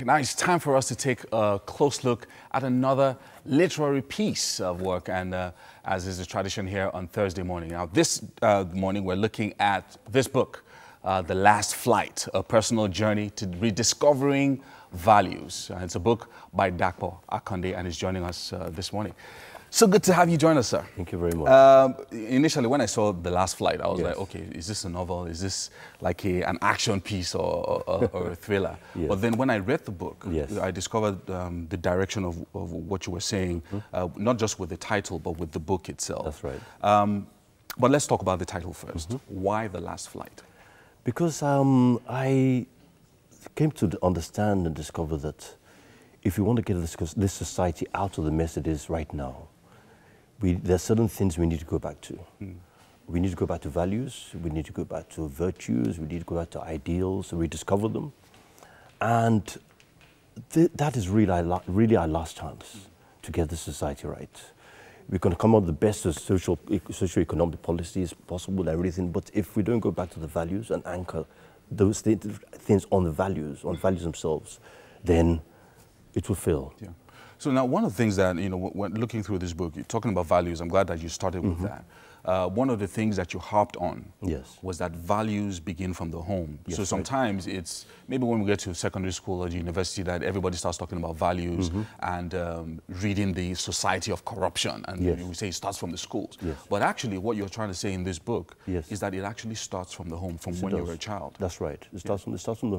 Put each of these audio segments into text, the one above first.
Now it's time for us to take a close look at another literary piece of work, and as is the tradition here on Thursday morning. Now this morning we're looking at this book, The Last Flight, A Personal Journey to Rediscovering Values. It's a book by Dapo, Akande, and is joining us this morning. So good to have you join us, sir. Thank you very much. Initially, when I saw The Last Flight, I was like, okay, is this a novel? Is this like an action piece or a thriller? Yes. But then when I read the book, yes, I discovered the direction of what you were saying, not just with the title, but with the book itself. That's right. But let's talk about the title first. Why The Last Flight? Because I came to understand and discover that if we want to get this society out of the mess it is right now, there are certain things we need to go back to. We need to go back to values, we need to go back to virtues, we need to go back to ideals, rediscover them. And that is really our last chance to get the society right. We're going to come out with the best of socio-economic policies possible and everything, but if we don't go back to the values and anchor those things on the values themselves, then it will fail. Yeah. So now one of the things that, you know, when looking through this book, you're talking about values, I'm glad that you started with that. One of the things that you harped on was that values begin from the home. So sometimes it's, maybe when we get to secondary school or university, that everybody starts talking about values and reading the society of corruption. And we say it starts from the schools. But actually what you're trying to say in this book is that it actually starts from the home, from when you were a child. That's right. It starts from the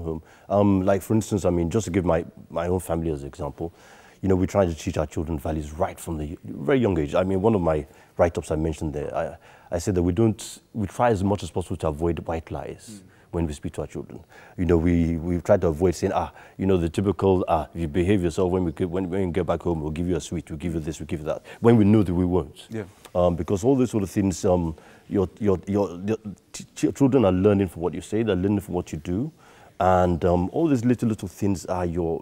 home. Like for instance, I mean, just to give my own family as an example, you know, we try to teach our children values right from the very young age. I mean, one of my write-ups I mentioned there, I said that we try as much as possible to avoid white lies when we speak to our children. You know, we try to avoid saying, you know, the typical, if you behave yourself, when we get back home, we'll give you a sweet, we'll give you this, we'll give you that, when we know that we won't. Because all those sort of things, your children are learning from what you say, they're learning from what you do, and all these little things are you're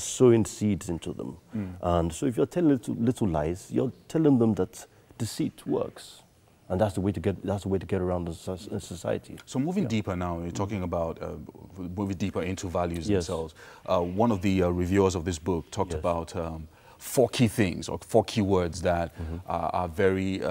sowing seeds into them. And so if you're telling little lies, you're telling them that deceit works. And that's the way to get around in society. So moving deeper now, you're talking about moving deeper into values themselves. One of the reviewers of this book talked about 4 key things or 4 key words that are very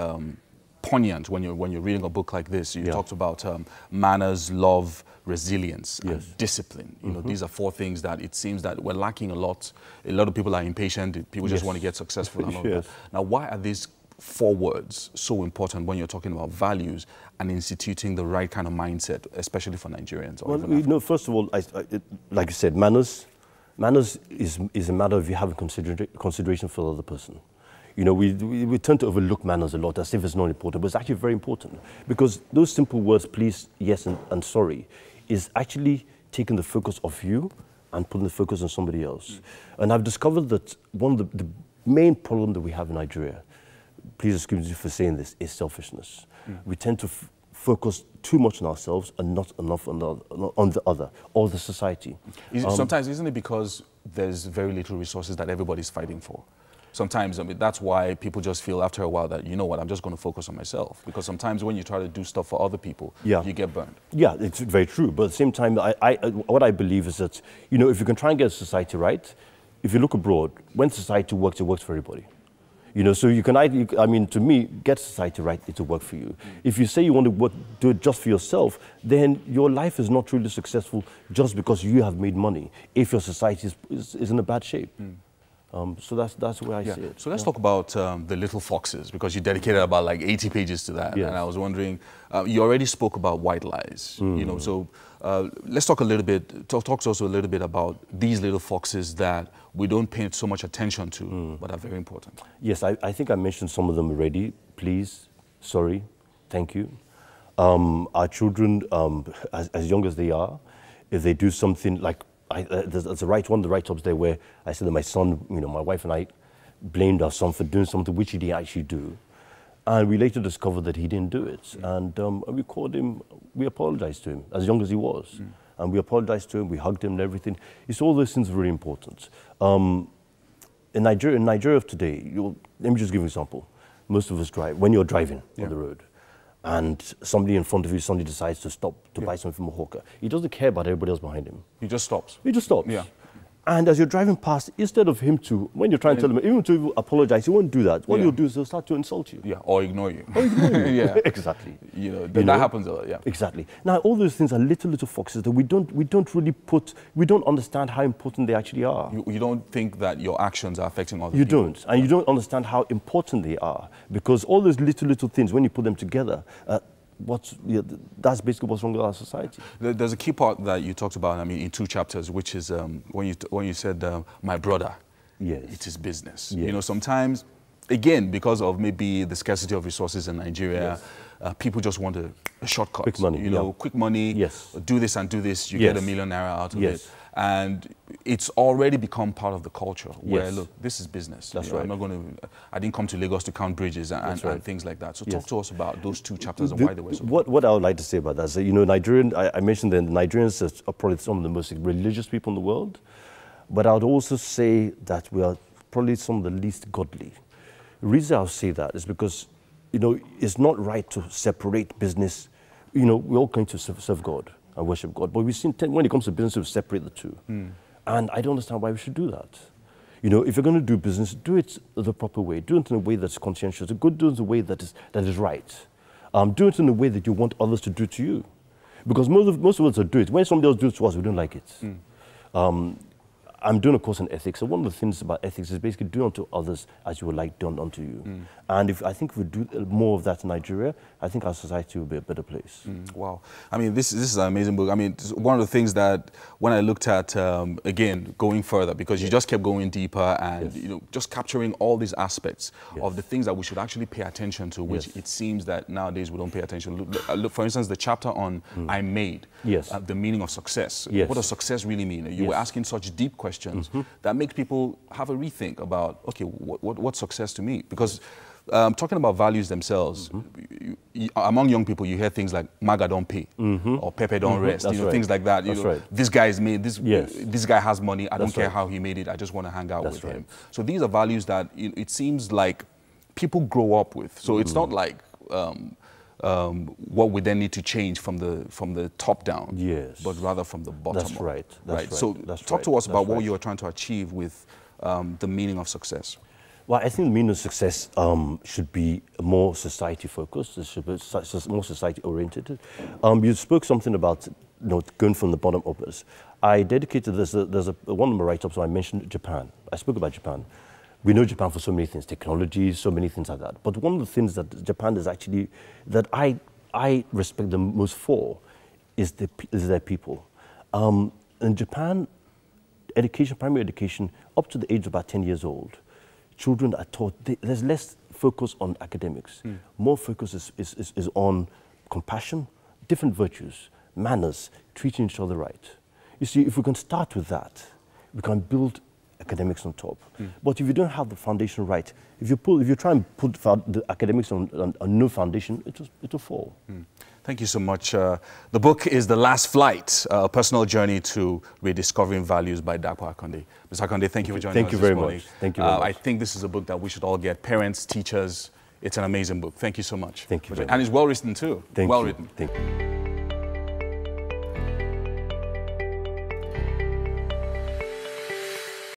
poignant when you're reading a book like this. You talked about manners, love, resilience, and discipline. You know, these are 4 things that it seems that we're lacking a lot. A lot of people are impatient. People just want to get successful and all that. Now, why are these 4 words so important when you're talking about values and instituting the right kind of mindset, especially for Nigerians? Or well, you know, first of all, like you said, manners is a matter of you having consideration for the other person. You know, we tend to overlook manners a lot as if it's not important, but it's actually very important, because those simple words, please, yes, and sorry, is actually taking the focus off you and putting the focus on somebody else. And I've discovered that one of the main problem that we have in Nigeria, please excuse me for saying this, is selfishness. We tend to focus too much on ourselves and not enough on the other or the society. Sometimes, isn't it because there's very little resources that everybody's fighting for? Sometimes, I mean, that's why people just feel after a while that, you know what, I'm just going to focus on myself. Because sometimes when you try to do stuff for other people, you get burned. Yeah, it's very true. But at the same time, what I believe is that, you know, if you can try and get society right, if you look abroad, when society works, it works for everybody. You know, so you can, I mean, to me, get society right, it'll work for you. If you say you want to do it just for yourself, then your life is not truly successful just because you have made money, if your society is in a bad shape. So that's where I see it. So let's talk about The Little Foxes, because you dedicated about like 80 pages to that. And I was wondering, you already spoke about white lies, you know, so let's talk a little bit, talk to us a little bit about these little foxes that we don't pay so much attention to, but are very important. Yes, I think I mentioned some of them already. Please, sorry, thank you. Our children, as young as they are, if they do something like, there's one of the write-ups there where I said that my son, you know, my wife and I blamed our son for doing something which he didn't actually do. And we later discovered that he didn't do it. And we called him, we apologized to him, as young as he was. And we apologized to him, we hugged him and everything. It's all those things are really important. In Nigeria of today, let me just give you an example. Most of us drive, when you're driving on the road, and somebody in front of you suddenly decides to stop to buy something from a hawker. He doesn't care about everybody else behind him. He just stops. He just stops. Yeah. And as you're driving past, instead of him to, when you're trying to tell him, even to apologize, he won't do that. What he'll do is he'll start to insult you. Yeah, or ignore you. Or ignore you. Yeah. Exactly. That happens a lot, yeah. Exactly. Now, all those things are little foxes that we don't understand how important they actually are. You don't think that your actions are affecting other people. You don't. And you don't understand how important they are. Because all those little things, when you put them together, that's basically what's wrong with our society. There's a key part that you talked about, I mean, in 2 chapters, which is when you said, my brother, yes, it is business. Yes. You know, sometimes, again, because of maybe the scarcity of resources in Nigeria, yes, people just want a shortcut. Quick money. You know, quick money, yes, do this and do this, you yes, get $1 million out of yes, it. And it's already become part of the culture where, yes, look, this is business. That's right. I didn't come to Lagos to count bridges and things like that. So yes, talk to us about those 2 chapters and why they were so what I would like to say about that is, you know, I mentioned that Nigerians are probably some of the most religious people in the world, but I would also say that we are probably some of the least godly. The reason I'll say that is because, you know, it's not right to separate business. You know, we're all going to serve God and worship God, but we've seen when it comes to business, we separate the two. And I don't understand why we should do that. You know, if you're going to do business, do it the proper way. Do it in a way that's conscientious. Do it in a way that is right. Do it in a way that you want others to do to you. Because most of us do it. When somebody else does it to us, we don't like it. I'm doing a course on ethics, so one of the things about ethics is basically do unto others as you would like done unto you. And I think if we do more of that in Nigeria, I think our society will be a better place. Wow. I mean, this is an amazing book. I mean, one of the things that when I looked at, again, going further, because you just kept going deeper and, you know, just capturing all these aspects of the things that we should actually pay attention to, which it seems that nowadays we don't pay attention. Look, for instance, the chapter on I made, the meaning of success. What does success really mean? You were asking such deep questions that makes people have a rethink about, okay, what's success to me? Because talking about values themselves, among young people, you hear things like "Maga don't pay" or "Pepe don't rest." That's you know, things like that. You know, this guy is made. This guy has money. I don't care how he made it. I just want to hang out with him. So these are values that it seems like people grow up with. So it's not like what we then need to change from the top down, but rather from the bottom up. That's right. So talk to us about what you are trying to achieve with the meaning of success. Well, I think the meaning of success should be more society-focused. It should be more society-oriented. You spoke something about, you know, going from the bottom upwards. I dedicated this. There's one of my write-ups. I mentioned Japan. I spoke about Japan. We know Japan for so many things, technology, so many things like that. But one of the things that Japan is actually that I respect them most for is their people. In Japan, education, primary education, up to the age of about 10 years old, children are taught, there's less focus on academics. More focus is on compassion, different virtues, manners, treating each other right. You see, if we can start with that, we can build academics on top. But if you don't have the foundation right, if you try and put the academics on no foundation, it will fall. Thank you so much. The book is The Last Flight, a personal journey to rediscovering values by Dapo Akande. Mr. Akande, thank you for joining us this morning. Thank you very much. I think this is a book that we should all get, parents, teachers. It's an amazing book. Thank you so much. Thank you very much. And it's well written too. Thank well you. written. Thank you.